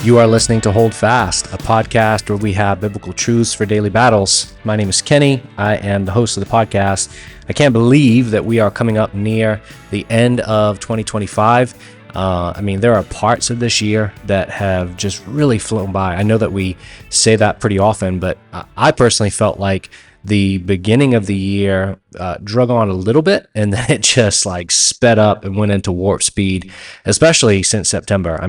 You are listening to Hold Fast, a podcast where we have biblical truths for daily battles. My name is Kenny. I am the host of the podcast. I can't believe that we are coming up near the end of 2025. There are parts of this year that have just really flown by. I know that we say that pretty often, but I personally felt like the beginning of the year drug on a little bit, and then it just like sped up and went into warp speed, especially since September.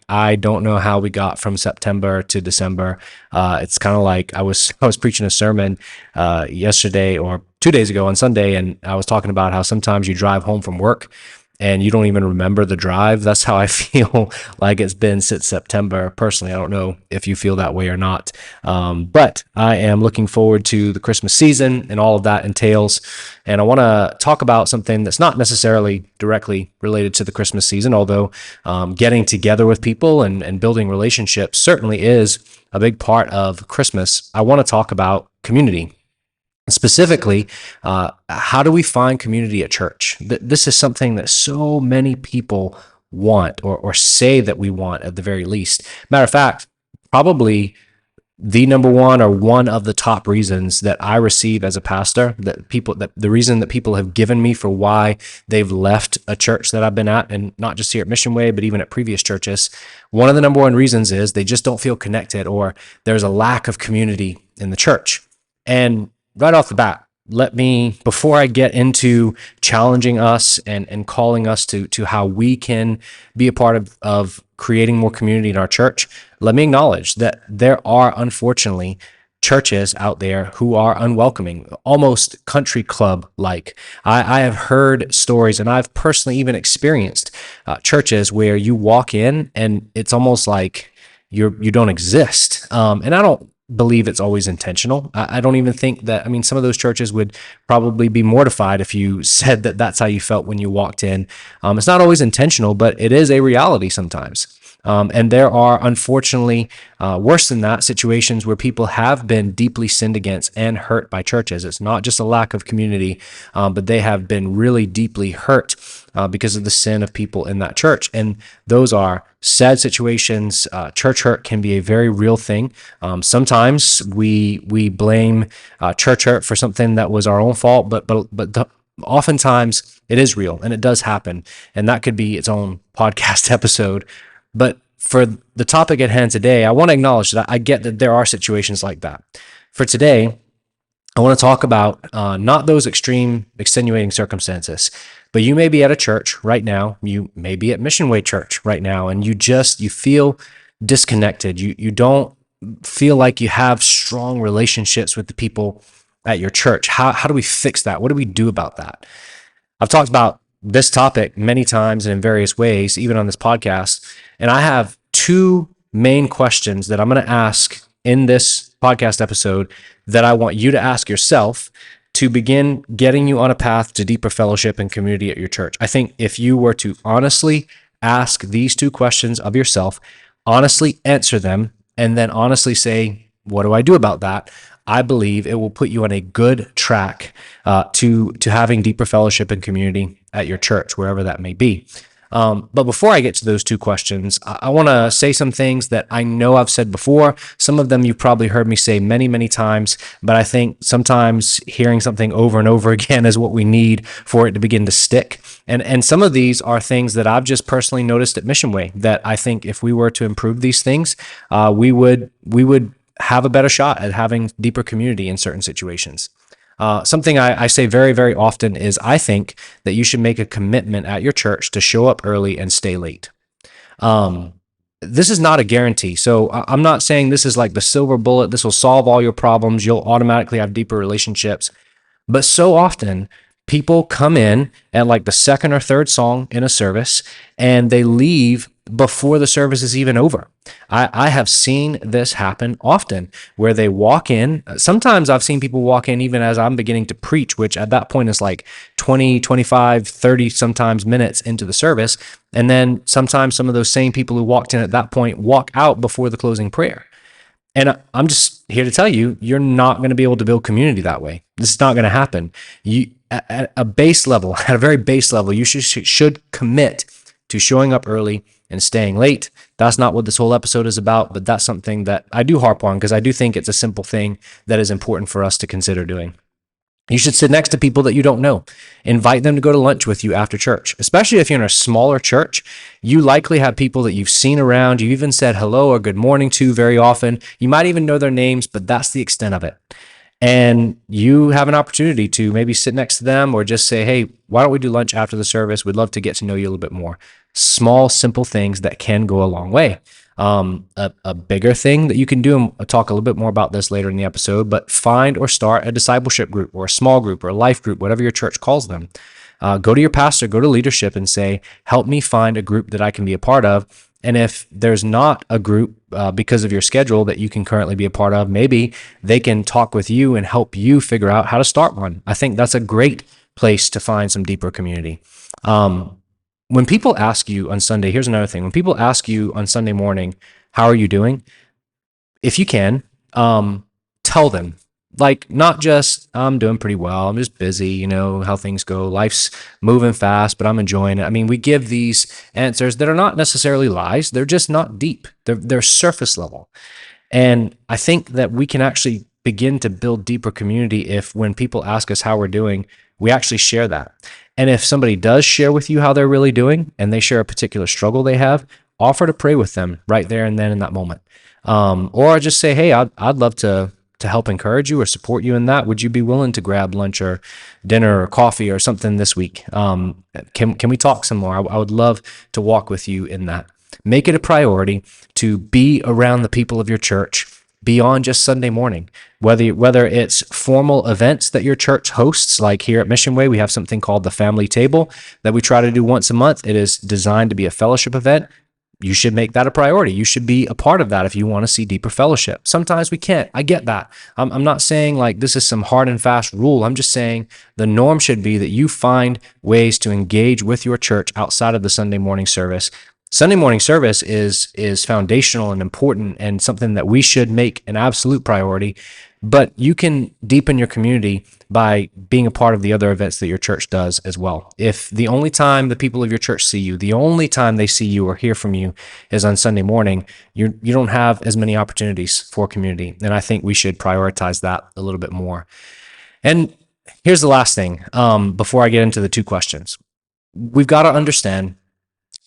I don't know how we got from September to December. It's kind of like I was preaching a sermon yesterday or 2 days ago on Sunday, and I was talking about how sometimes you drive home from work and you don't even remember the drive. That's how I feel like it's been since September. Personally, I don't know if you feel that way or not. But I am looking forward to the Christmas season and all of that entails. And I want to talk about something that's not necessarily directly related to the Christmas season, although getting together with people and building relationships certainly is a big part of Christmas. I want to talk about community. Specifically, how do we find community at church? This is something that so many people want or say that we want at the very least. Matter of fact, probably the number one or one of the top reasons that I receive as a pastor, that the reason that people have given me for why they've left a church that I've been at, and not just here at MissionWay, but even at previous churches, one of the number one reasons is they just don't feel connected or there's a lack of community in the church. And right off the bat, before I get into challenging us and calling us to how we can be a part of creating more community in our church, let me acknowledge that there are, unfortunately, churches out there who are unwelcoming, almost country club-like. I have heard stories, and I've personally even experienced churches where you walk in and it's almost like you don't exist. And I don't believe it's always intentional. I don't even think that, some of those churches would probably be mortified if you said that that's how you felt when you walked in. It's not always intentional, but it is a reality sometimes. And there are, unfortunately, worse than that, situations where people have been deeply sinned against and hurt by churches. It's not just a lack of community, but they have been really deeply hurt because of the sin of people in that church. And those are sad situations. Church hurt can be a very real thing. Sometimes we blame church hurt for something that was our own fault, but oftentimes it is real and it does happen. And that could be its own podcast episode. But for the topic at hand today, I want to acknowledge that I get that there are situations like that. For today, I want to talk about not those extreme extenuating circumstances, but you may be at a church right now, you may be at MissionWay Church right now, and you feel disconnected. You don't feel like you have strong relationships with the people at your church. How do we fix that? What do we do about that? I've talked about this topic many times and in various ways, even on this podcast. And I have two main questions that I'm going to ask in this podcast episode that I want you to ask yourself to begin getting you on a path to deeper fellowship and community at your church. I think if you were to honestly ask these two questions of yourself, honestly answer them, and then honestly say, what do I do about that? I believe it will put you on a good track to having deeper fellowship and community at your church, wherever that may be. But before I get to those two questions, I want to say some things that I know I've said before. Some of them you've probably heard me say many, many times, but I think sometimes hearing something over and over again is what we need for it to begin to stick. And some of these are things that I've just personally noticed at MissionWay that I think if we were to improve these things, we would have a better shot at having deeper community in certain situations. Something I say very, very often is I think that you should make a commitment at your church to show up early and stay late. This is not a guarantee. So I'm not saying this is like the silver bullet. This will solve all your problems. You'll automatically have deeper relationships. But so often people come in at like the second or third song in a service and they leave before the service is even over. I have seen this happen often where they walk in. Sometimes I've seen people walk in even as I'm beginning to preach, which at that point is like 20, 25, 30 sometimes minutes into the service. And then sometimes some of those same people who walked in at that point walk out before the closing prayer. And I'm just here to tell you, you're not going to be able to build community that way. This is not going to happen. You, at a base level, at a very base level, you should commit to showing up early and staying late. That's not what this whole episode is about, but that's something that I do harp on because I do think it's a simple thing that is important for us to consider doing. You should sit next to people that you don't know. Invite them to go to lunch with you after church. Especially if you're in a smaller church, you likely have people that you've seen around. You even said hello or good morning to very often. You might even know their names, but that's the extent of it. And you have an opportunity to maybe sit next to them or just say, hey, why don't we do lunch after the service? We'd love to get to know you a little bit more. Small, simple things that can go a long way. A bigger thing that you can do, and I'll talk a little bit more about this later in the episode, but find or start a discipleship group or a small group or a life group, whatever your church calls them. Go to your pastor, go to leadership and say, help me find a group that I can be a part of. And if there's not a group because of your schedule that you can currently be a part of, maybe they can talk with you and help you figure out how to start one. I think that's a great place to find some deeper community. When people ask you on Sunday, here's another thing. When people ask you on Sunday morning, how are you doing? If you can, tell them. Like, not just, I'm doing pretty well, I'm just busy, you know, how things go. Life's moving fast, but I'm enjoying it. I mean, we give these answers that are not necessarily lies. They're just not deep. They're surface level. And I think that we can actually begin to build deeper community if when people ask us how we're doing, we actually share that. And if somebody does share with you how they're really doing and they share a particular struggle they have, offer to pray with them right there and then in that moment. Or just say, hey, I'd love to help encourage you or support you in that. Would you be willing to grab lunch or dinner or coffee or something this week? Can we talk some more? I would love to walk with you in that. Make it a priority to be around the people of your church beyond just Sunday morning, whether it's formal events that your church hosts, like here at MissionWay, we have something called the Family Table that we try to do once a month. It is designed to be a fellowship event. You should make that a priority. You should be a part of that if you want to see deeper fellowship. Sometimes we can't. I get that. I'm not saying like this is some hard and fast rule. I'm just saying the norm should be that you find ways to engage with your church outside of the Sunday morning service. Sunday morning service is foundational and important and something that we should make an absolute priority, but you can deepen your community by being a part of the other events that your church does as well. If the only time the people of your church see you, the only time they see you or hear from you is on Sunday morning, you don't have as many opportunities for community. And I think we should prioritize that a little bit more. And here's the last thing before I get into the two questions. We've got to understand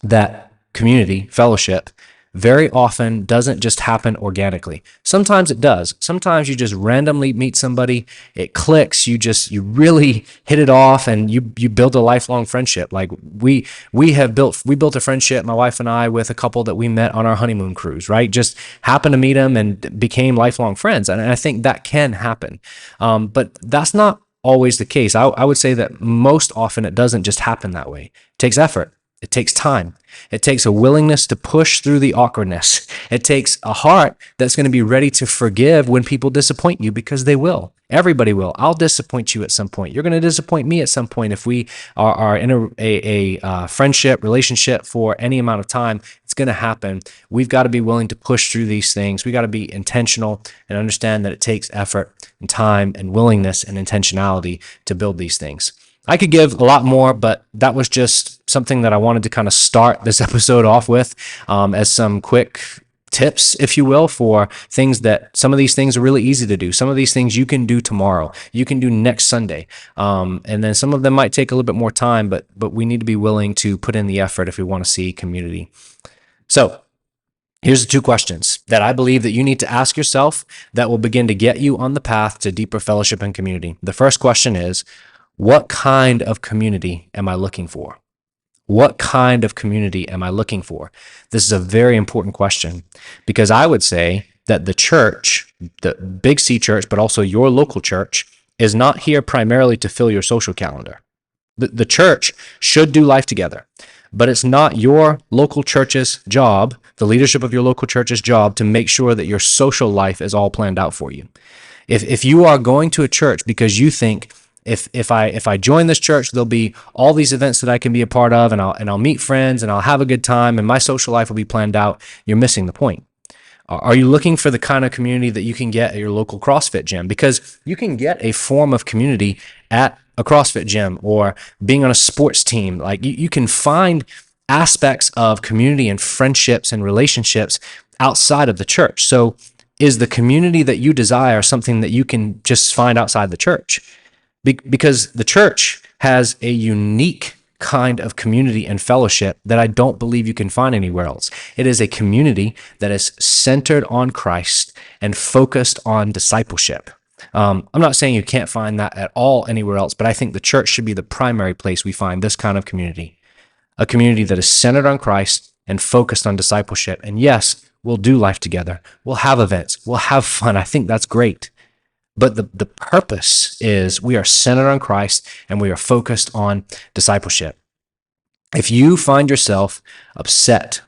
that community, fellowship, very often doesn't just happen organically. Sometimes it does. Sometimes you just randomly meet somebody, it clicks, you really hit it off and you build a lifelong friendship. Like we built a friendship, my wife and I, with a couple that we met on our honeymoon cruise, right? Just happened to meet them and became lifelong friends. And I think that can happen. But that's not always the case. I would say that most often it doesn't just happen that way. It takes effort. It takes time. It takes a willingness to push through the awkwardness. It takes a heart that's going to be ready to forgive when people disappoint you, because they will. Everybody will. I'll disappoint you at some point. You're going to disappoint me at some point. If we are in a friendship, relationship for any amount of time, it's going to happen. We've got to be willing to push through these things. We got to be intentional and understand that it takes effort and time and willingness and intentionality to build these things. I could give a lot more, but that was just something that I wanted to kind of start this episode off with as some quick tips, if you will, for things that some of these things are really easy to do. Some of these things you can do tomorrow. You can do next Sunday. And then some of them might take a little bit more time, but we need to be willing to put in the effort if we want to see community. So here's the two questions that I believe that you need to ask yourself that will begin to get you on the path to deeper fellowship and community. The first question is, what kind of community am I looking for? What kind of community am I looking for? This is a very important question, because I would say that the church, the Big C church, but also your local church, is not here primarily to fill your social calendar. The church should do life together, but it's not your local church's job, the leadership of your local church's job, to make sure that your social life is all planned out for you. If you are going to a church because you think, if I join this church, there'll be all these events that I can be a part of, and I'll meet friends and I'll have a good time and my social life will be planned out, you're missing the point. Are you looking for the kind of community that you can get at your local CrossFit gym? Because you can get a form of community at a CrossFit gym or being on a sports team. Like you can find aspects of community and friendships and relationships outside of the church. So is the community that you desire something that you can just find outside the church? Because the church has a unique kind of community and fellowship that I don't believe you can find anywhere else. It is a community that is centered on Christ and focused on discipleship. I'm not saying you can't find that at all anywhere else, but I think the church should be the primary place we find this kind of community, a community that is centered on Christ and focused on discipleship. And yes, we'll do life together. We'll have events. We'll have fun. I think that's great. But the purpose is we are centered on Christ and we are focused on discipleship. If you find yourself upset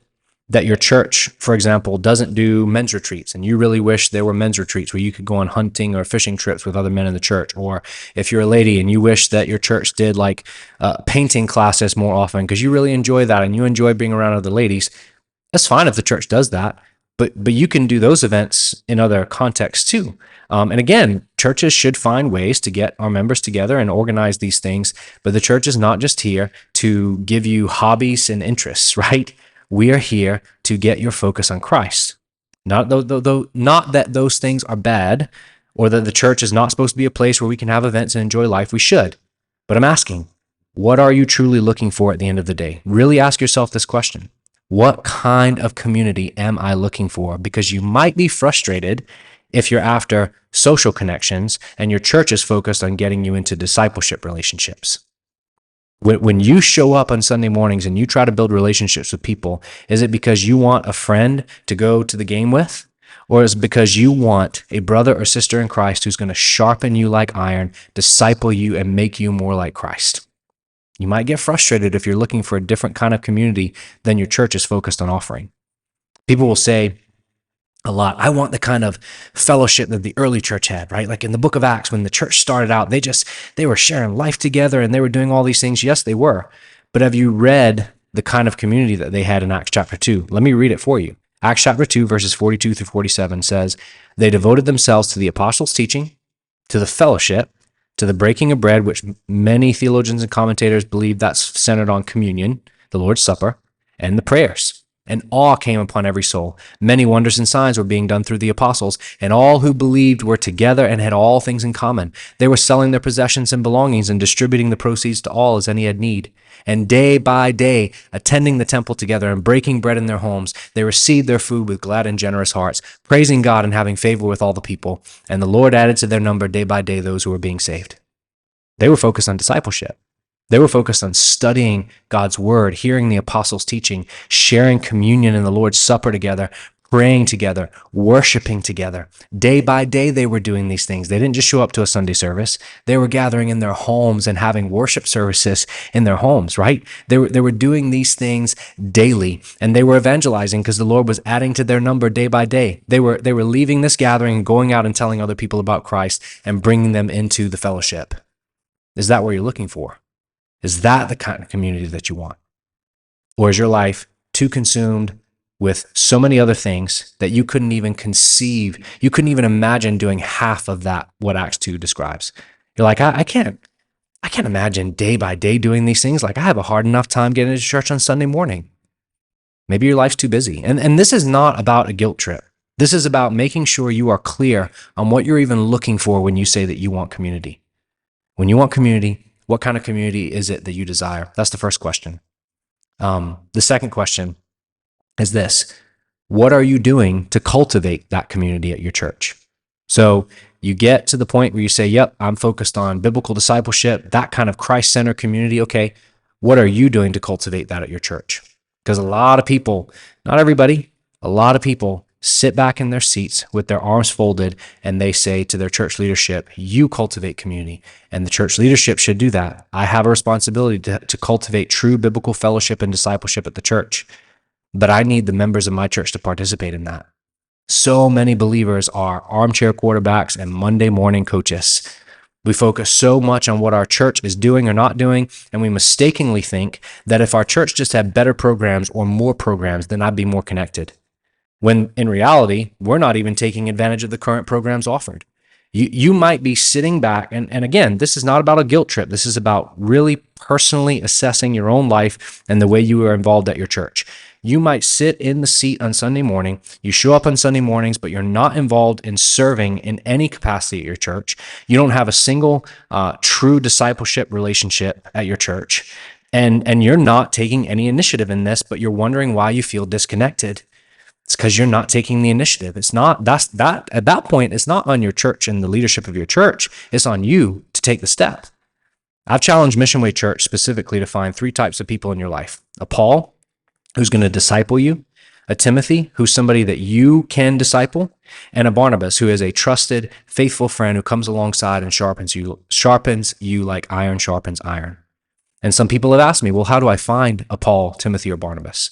that your church, for example, doesn't do men's retreats, and you really wish there were men's retreats where you could go on hunting or fishing trips with other men in the church, or if you're a lady and you wish that your church did like painting classes more often because you really enjoy that and you enjoy being around other ladies, that's fine if the church does that. But you can do those events in other contexts too. And again, churches should find ways to get our members together and organize these things. But the church is not just here to give you hobbies and interests, right? We are here to get your focus on Christ. Not that those things are bad or that the church is not supposed to be a place where we can have events and enjoy life. We should. But I'm asking, what are you truly looking for at the end of the day? Really ask yourself this question. What kind of community am I looking for? Because you might be frustrated if you're after social connections and your church is focused on getting you into discipleship relationships. When you show up on Sunday mornings and you try to build relationships with people, is it because you want a friend to go to the game with? Or is it because you want a brother or sister in Christ who's going to sharpen you like iron, disciple you, and make you more like Christ? You might get frustrated if you're looking for a different kind of community than your church is focused on offering. People will say a lot, I want the kind of fellowship that the early church had, right? Like in the book of Acts, when the church started out, they were sharing life together and they were doing all these things. Yes, they were. But have you read the kind of community that they had in Acts chapter 2? Let me read it for you. Acts chapter 2, verses 42 through 47 says, they devoted themselves to the apostles' teaching, to the fellowship, to the breaking of bread, which many theologians and commentators believe that's centered on communion, the Lord's Supper, and the prayers. And awe came upon every soul. Many wonders and signs were being done through the apostles, and all who believed were together and had all things in common. They were selling their possessions and belongings and distributing the proceeds to all as any had need. And day by day, attending the temple together and breaking bread in their homes, they received their food with glad and generous hearts, praising God and having favor with all the people. And the Lord added to their number day by day those who were being saved. They were focused on discipleship. They were focused on studying God's word, hearing the apostles' teaching, sharing communion in the Lord's Supper together, praying together, worshiping together. Day by day, they were doing these things. They didn't just show up to a Sunday service. They were gathering in their homes and having worship services in their homes, right? They were doing these things daily, and they were evangelizing because the Lord was adding to their number day by day. They were leaving this gathering and going out and telling other people about Christ and bringing them into the fellowship. Is that what you're looking for? Is that the kind of community that you want? Or is your life too consumed with so many other things that you couldn't even conceive, you couldn't even imagine doing half of that, what Acts 2 describes? You're like, I can't imagine day by day doing these things. Like I have a hard enough time getting to church on Sunday morning. Maybe your life's too busy. And this is not about a guilt trip. This is about making sure you are clear on what you're even looking for when you say that you want community. When you want community, what kind of community is it that you desire? That's the first question. The second question is this. What are you doing to cultivate that community at your church? So you get to the point where you say, yep, I'm focused on biblical discipleship, that kind of Christ-centered community. Okay, what are you doing to cultivate that at your church? Because a lot of people, not everybody, a lot of people sit back in their seats with their arms folded and they say to their church leadership, you cultivate community. And the church leadership should do that. I have a responsibility to cultivate true biblical fellowship and discipleship at the church. But I need the members of my church to participate in that. So many believers are armchair quarterbacks and Monday morning coaches. We focus so much on what our church is doing or not doing, and we mistakenly think that if our church just had better programs or more programs, then I'd be more connected. When in reality, we're not even taking advantage of the current programs offered. You might be sitting back, and again, this is not about a guilt trip. This is about really personally assessing your own life and the way you are involved at your church. You might sit in the seat on Sunday morning. You show up on Sunday mornings, but you're not involved in serving in any capacity at your church. You don't have a single true discipleship relationship at your church. And you're not taking any initiative in this, but you're wondering why you feel disconnected. It's because you're not taking the initiative. It's not, at that point, it's not on your church and the leadership of your church. It's on you to take the step. I've challenged MissionWay Church specifically to find 3 types of people in your life: a Paul, who's going to disciple you; a Timothy, who's somebody that you can disciple; and a Barnabas, who is a trusted, faithful friend who comes alongside and sharpens you like iron sharpens iron. And some people have asked me, well, how do I find a Paul, Timothy, or Barnabas?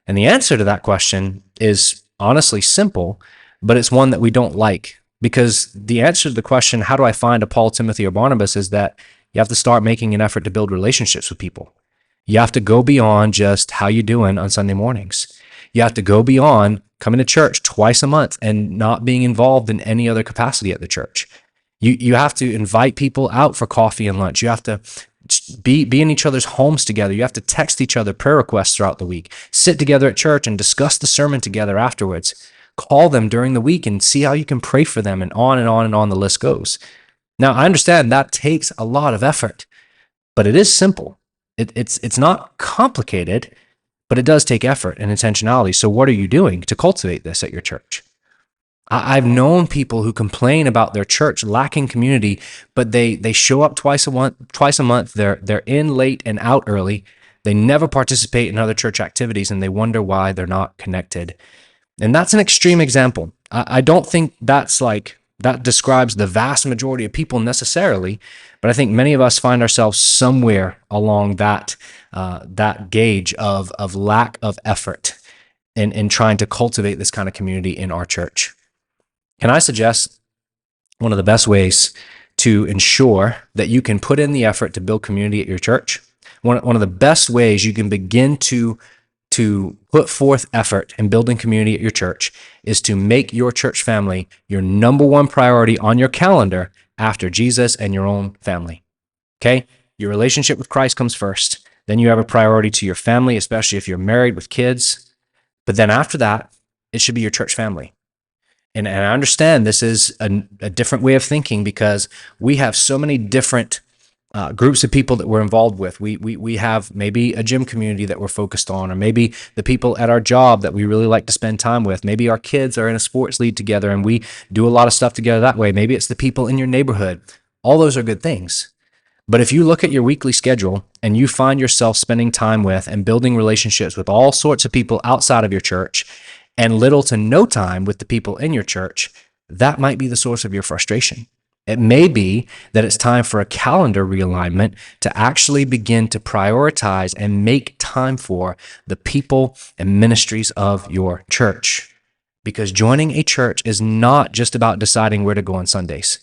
And the answer to that question is honestly simple, but it's one that we don't like, because the answer to the question, how do I find a Paul, Timothy, or Barnabas, is that you have to start making an effort to build relationships with people. You have to go beyond just how you doing on Sunday mornings. You have to go beyond coming to church twice a month and not being involved in any other capacity at the church. You have to invite people out for coffee and lunch. You have to be in each other's homes together. You have to text each other prayer requests throughout the week. Sit together at church and discuss the sermon together afterwards. Call them during the week and see how you can pray for them, and on and on and on the list goes. Now, I understand that takes a lot of effort, but it is simple. It's not complicated, but it does take effort and intentionality. So what are you doing to cultivate this at your church? I've known people who complain about their church lacking community, but they show up twice a month. They're in late and out early. They never participate in other church activities, and they wonder why they're not connected. And that's an extreme example. I don't think that describes the vast majority of people necessarily, but I think many of us find ourselves somewhere along that gauge of lack of effort in trying to cultivate this kind of community in our church. Can I suggest one of the best ways to ensure that you can put in the effort to build community at your church? One of the best ways you can begin to put forth effort in building community at your church is to make your church family your number one priority on your calendar after Jesus and your own family. Okay? Your relationship with Christ comes first. Then you have a priority to your family, especially if you're married with kids. But then after that, it should be your church family. And I understand this is a different way of thinking, because we have so many different groups of people that we're involved with. We have maybe a gym community that we're focused on, or maybe the people at our job that we really like to spend time with. Maybe our kids are in a sports league together and we do a lot of stuff together that way. Maybe it's the people in your neighborhood. All those are good things. But if you look at your weekly schedule and you find yourself spending time with and building relationships with all sorts of people outside of your church, and little to no time with the people in your church, that might be the source of your frustration. It may be that it's time for a calendar realignment to actually begin to prioritize and make time for the people and ministries of your church. Because joining a church is not just about deciding where to go on Sundays.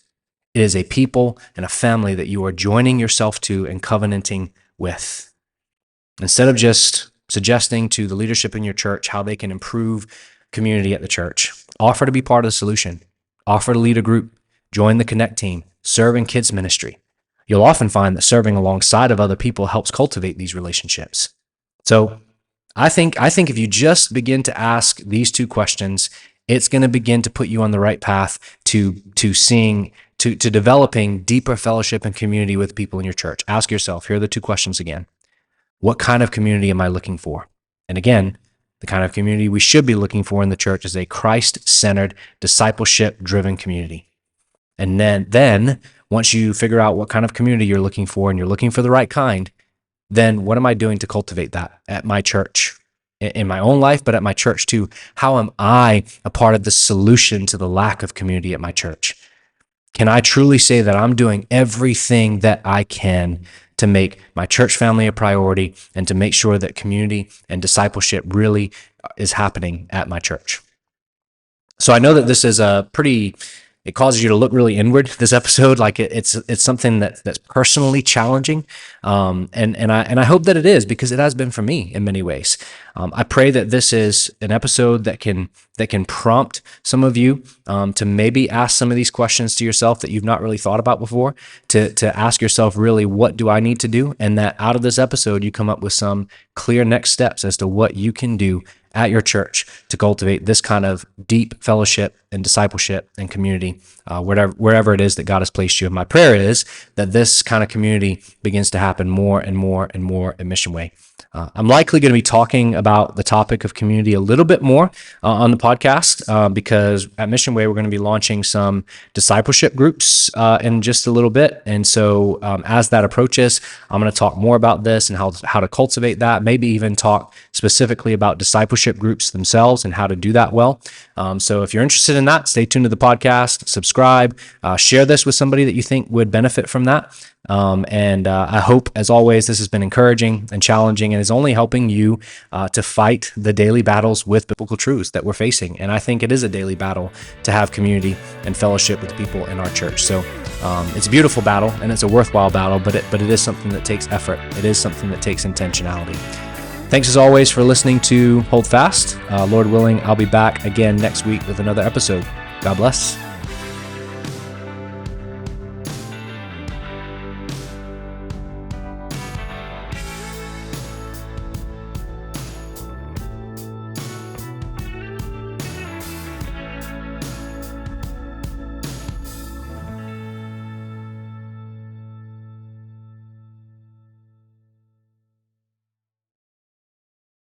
It is a people and a family that you are joining yourself to and covenanting with. Instead of just suggesting to the leadership in your church how they can improve community at the church, offer to be part of the solution. Offer to lead a group. Join the Connect team. Serve in kids ministry. You'll often find that serving alongside of other people helps cultivate these relationships. So I think if you just begin to ask these 2 questions, it's going to begin to put you on the right path to developing deeper fellowship and community with people in your church. Ask yourself, here are the 2 questions again. What kind of community am I looking for? And again, the kind of community we should be looking for in the church is a Christ-centered, discipleship-driven community. And then once you figure out what kind of community you're looking for and you're looking for the right kind, then what am I doing to cultivate that at my church, in my own life, but at my church too? How am I a part of the solution to the lack of community at my church? Can I truly say that I'm doing everything that I can to make my church family a priority and to make sure that community and discipleship really is happening at my church? So I know that this is a pretty it causes you to look really inward, this episode, like it's something that's personally challenging, and I hope that it is, because it has been for me in many ways. I pray that this is an episode that can prompt some of you to maybe ask some of these questions to yourself that you've not really thought about before, to ask yourself, really, what do I need to do? And that out of this episode, you come up with some clear next steps as to what you can do at your church to cultivate this kind of deep fellowship and discipleship and community, wherever it is that God has placed you. And my prayer is that this kind of community begins to happen more and more and more at MissionWay. I'm likely going to be talking about the topic of community a little bit more on the podcast, because at MissionWay, we're going to be launching some discipleship groups in just a little bit. And so as that approaches, I'm going to talk more about this and how to cultivate that, maybe even talk specifically about discipleship groups themselves and how to do that well. So if you're interested in that, stay tuned to the podcast, subscribe, share this with somebody that you think would benefit from that. And I hope, as always, this has been encouraging and challenging and is only helping you to fight the daily battles with biblical truths that we're facing. And I think it is a daily battle to have community and fellowship with people in our church. So it's a beautiful battle and it's a worthwhile battle, but it is something that takes effort. It is something that takes intentionality. Thanks as always for listening to Hold Fast. Lord willing, I'll be back again next week with another episode. God bless.